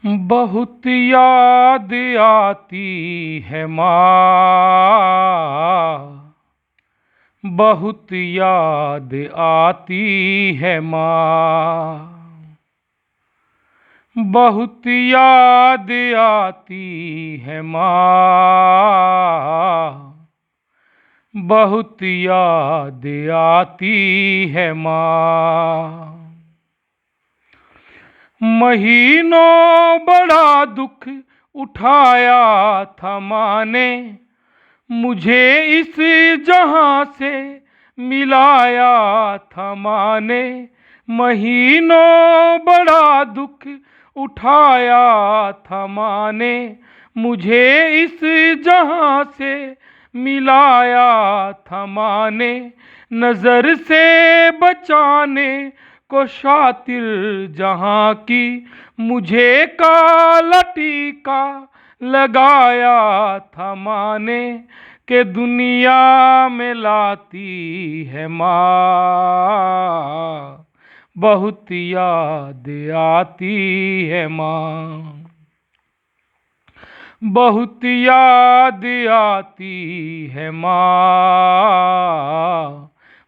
बहुत याद आती है माँ, बहुत याद आती है माँ, बहुत याद आती है माँ, बहुत याद आती है माँ। महीनों बड़ा दुख उठाया था माँ ने, मुझे इस जहां से मिलाया था माँ ने। महीनों बड़ा दुख उठाया था माँ ने, मुझे इस जहां से मिलाया था माँ ने। नजर से बचाने को शातिर जहां की, मुझे काला टीका लगाया था माँ ने। के दुनिया में लाती है माँ, बहुत याद आती है माँ, बहुत याद आती है माँ,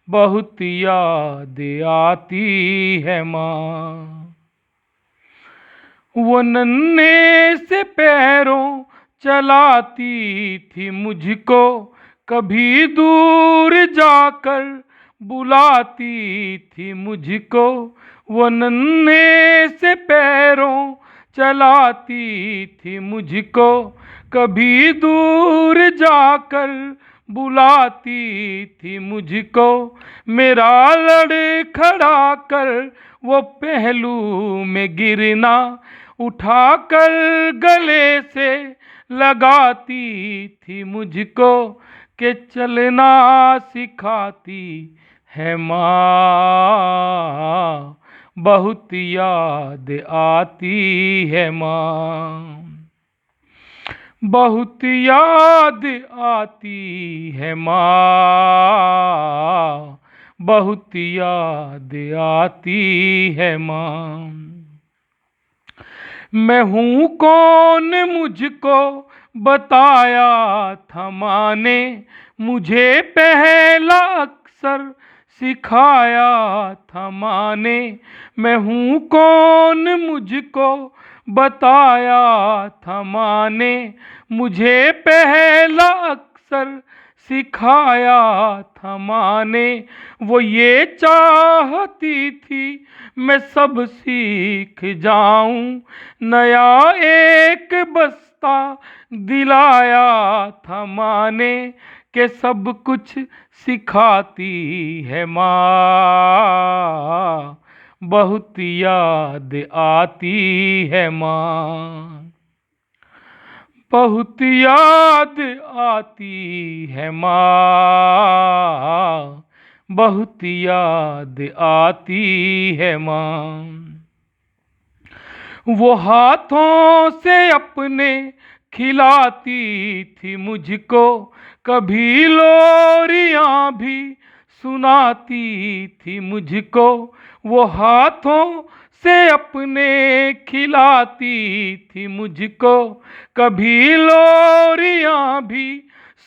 बहुत याद आती है माँ। वो नन्हे से पैरों चलाती थी मुझको, कभी दूर जाकर बुलाती थी मुझको। वो नन्हे से पैरों चलाती थी मुझको, कभी दूर जाकर बुलाती थी मुझको। मेरा लड़खड़ा कर वो पहलू में गिरना, उठाकर गले से लगाती थी मुझको। के चलना सिखाती है माँ, बहुत याद आती है माँ, बहुत याद आती है माँ, बहुत याद आती है माँ। मैं हूँ कौन मुझको बताया था माँ ने, मुझे पहला अक्षर सिखाया था माँ ने। मैं हूँ कौन मुझको बताया था माँ ने, मुझे पहला अक्षर सिखाया था माँ ने। वो ये चाहती थी मैं सब सीख जाऊं, नया एक बस्ता दिलाया था माँ ने। के सब कुछ सिखाती है माँ, बहुत याद आती है माँ, बहुत याद आती है माँ, बहुत याद आती है माँ। वो हाथों से अपने खिलाती थी मुझको, कभी लोरियां भी सुनाती थी मुझको। वो हाथों से अपने खिलाती थी मुझको, कभी लोरियां भी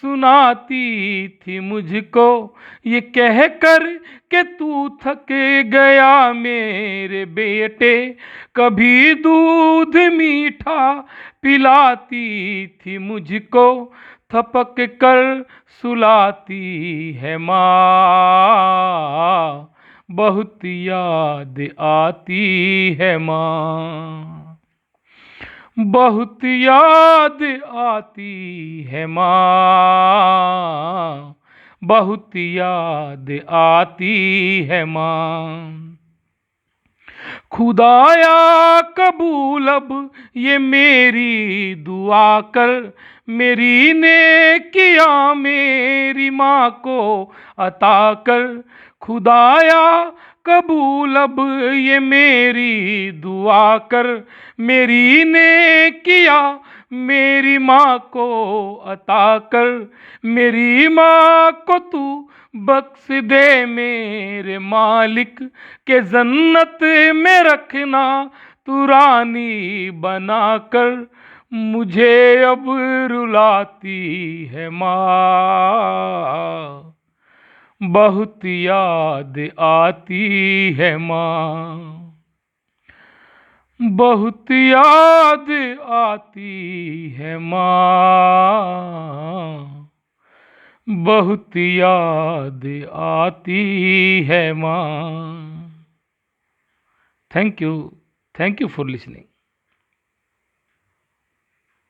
सुनाती थी मुझको। ये कहकर के तू थक गया मेरे बेटे, कभी दूध मीठा पिलाती थी मुझको। थपक कर सुलाती है माँ, बहुत याद आती है माँ, बहुत याद आती है माँ, बहुत याद आती है माँ। खुदाया कबूल अब ये मेरी दुआ कर, मेरी नेकियां मेरी माँ को अता कर। खुदाया कबूल अब ये मेरी दुआ कर, मेरी नेकियां मेरी माँ को अता कर, मेरी माँ को तू बख्श दे मेरे मालिक, के जन्नत में रखना तू रानी बना कर। मुझे अब रुलाती है माँ, बहुत याद आती है माँ, बहुत याद आती है माँ, बहुत याद आती है माँ। Thank you for listening.